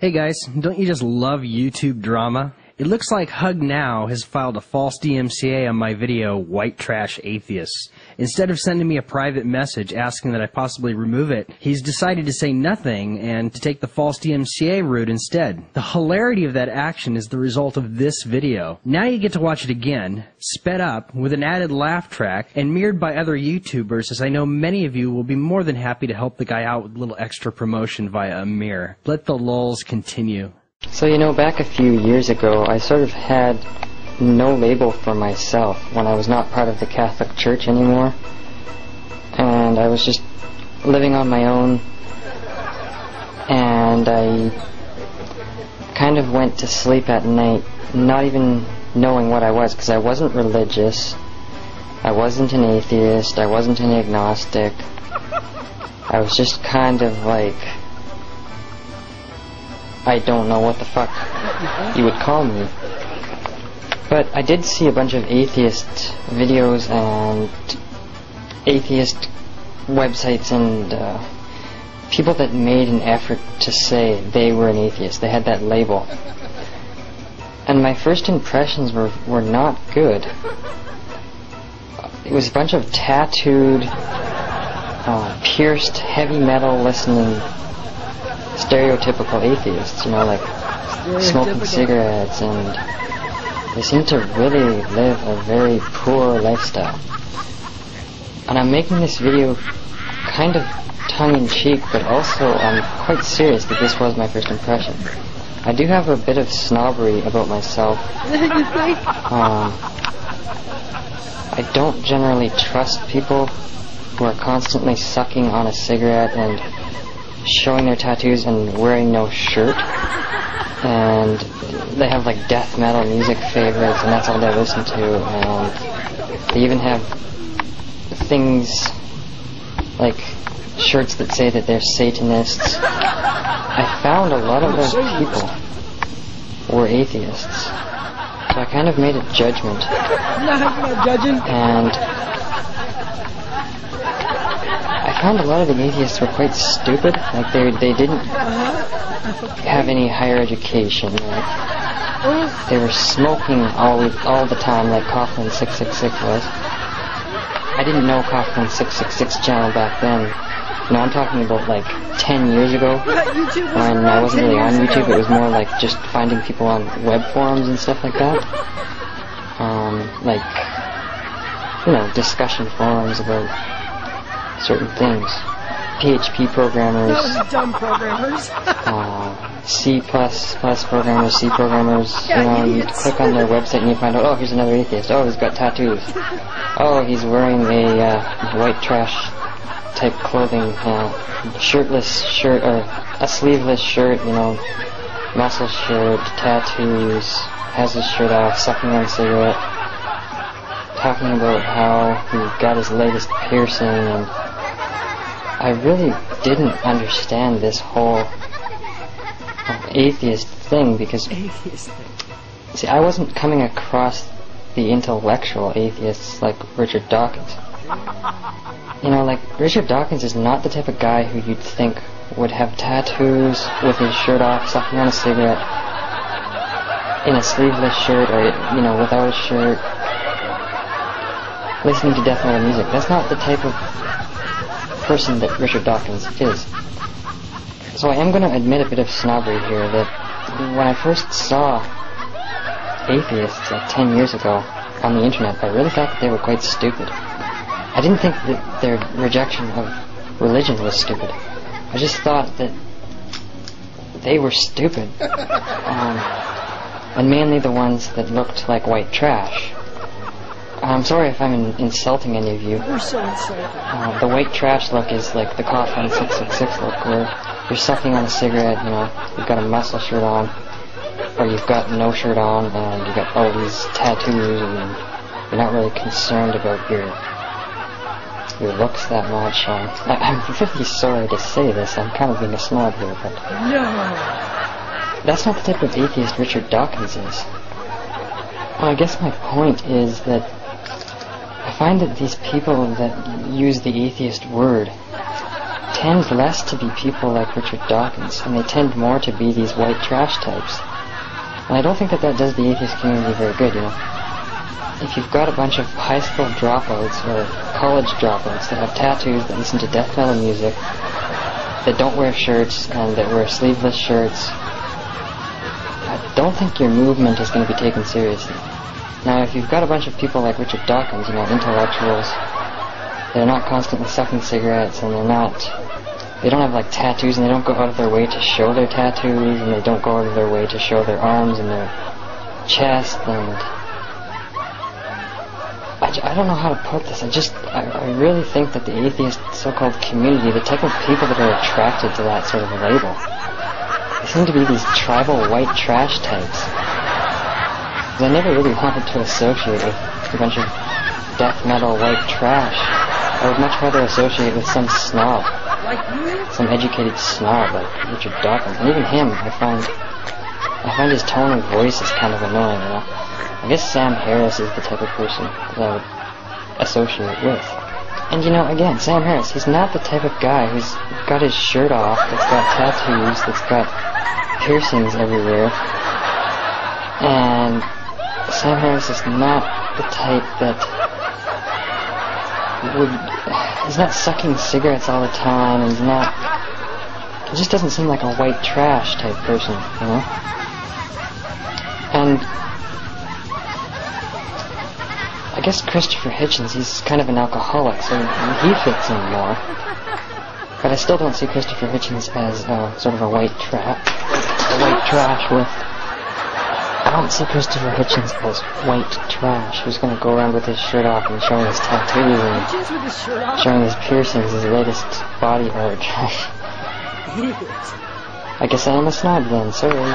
Hey guys, don't you just love YouTube drama? It looks like Hug Now has filed a false DMCA on my video, White Trash Atheists. Instead of sending me a private message asking that I possibly remove it, he's decided to say nothing and to take the false DMCA route instead. The hilarity of that action is the result of this video. Now you get to watch it again, sped up, with an added laugh track, and mirrored by other YouTubers, as I know many of you will be more than happy to help the guy out with a little extra promotion via a mirror. Let the lulz continue. So, you know, back a few years ago, I sort of had no label for myself when I was not part of the Catholic Church anymore. And I was just living on my own. And I kind of went to sleep at night, not even knowing what I was, because I wasn't religious. I wasn't an atheist. I wasn't an agnostic. I was just kind of like, I don't know what the fuck you would call me. But I did see a bunch of atheist videos and atheist websites and people that made an effort to say they were an atheist. They had that label. And my first impressions were not good. It was a bunch of tattooed, pierced, heavy metal listening stereotypical atheists, you know, like smoking cigarettes, and they seem to really live a very poor lifestyle. And I'm making this video kind of tongue-in-cheek, but also I'm quite serious that this was my first impression. I do have a bit of snobbery about myself. I don't generally trust people who are constantly sucking on a cigarette and showing their tattoos and wearing no shirt, and they have like death metal music favorites and that's all they listen to, and they even have things like shirts that say that they're Satanists. I found a lot of those people were atheists, so I kind of made a judgment. And I found a lot of the atheists were quite stupid. Like they didn't have any higher education. Like they were smoking all the time, like Coughlin 666 was. I didn't know Coughlin 666 channel back then. No, I'm talking about like 10 years ago, when I wasn't really on YouTube. It was more like just finding people on web forums and stuff like that. Like, you know, discussion forums about certain things. PHP programmers, dumb programmers. C++ programmers, C programmers, you know, you click on their website and you find out, oh, here's another atheist, oh, he's got tattoos, oh, he's wearing a white trash type clothing, shirtless shirt, or a sleeveless shirt, you know, muscle shirt, tattoos, has his shirt off, sucking on a cigarette, talking about how he got his latest piercing, and I really didn't understand this whole atheist thing, because, see, I wasn't coming across the intellectual atheists like Richard Dawkins. You know, like, Richard Dawkins is not the type of guy who you'd think would have tattoos with his shirt off, sucking on a cigarette, in a sleeveless shirt, or, you know, without a shirt, listening to death metal music. That's not the type of person that Richard Dawkins is. So I am going to admit a bit of snobbery here, that when I first saw atheists like 10 years ago on the internet, I really thought that they were quite stupid. I didn't think that their rejection of religion was stupid. I just thought that they were stupid. And mainly the ones that looked like white trash. I'm sorry if I'm insulting any of you. We're so insulted. The white trash look is like the Coughlin 666 look, where you're sucking on a cigarette, you know, you've got a muscle shirt on, or you've got no shirt on, and you've got all these tattoos, and you're not really concerned about your looks that much. I'm really sorry to say this, I'm kind of being a snob here, but No. that's not the type of atheist Richard Dawkins is. I guess my point is that I find that these people that use the atheist word tend less to be people like Richard Dawkins, and they tend more to be these white trash types. And I don't think that does the atheist community very good, you know. If you've got a bunch of high school dropouts or college dropouts that have tattoos, that listen to death metal music, that don't wear shirts and that wear sleeveless shirts, I don't think your movement is going to be taken seriously. Now, if you've got a bunch of people like Richard Dawkins, you know, intellectuals, they're not constantly sucking cigarettes, and they don't have like tattoos, and they don't go out of their way to show their tattoos, and they don't go out of their way to show their arms and their chest, and I don't know how to put this. I really think that the atheist so-called community, the type of people that are attracted to that sort of a label, they seem to be these tribal white trash types. I never really wanted to associate with a bunch of death metal white trash. I would much rather associate with some snob, some educated snob like Richard Dawkins. And even him, I find his tone of voice is kind of annoying, you know. I guess Sam Harris is the type of person that I would associate with. And you know, again, Sam Harris, he's not the type of guy who's got his shirt off, that's got tattoos, that's got piercings everywhere. And Sam Harris is not the type that he's not sucking cigarettes all the time, and he just doesn't seem like a white trash type person, you know? And I guess Christopher Hitchens, he's kind of an alcoholic, so he fits in more. But I still don't see Christopher Hitchens as sort of a white trash with... I don't see Christopher Hitchens as white trash who's going to go around with his shirt off and showing his tattoos and showing his piercings, his latest body art. I guess I am a snob then, sorry.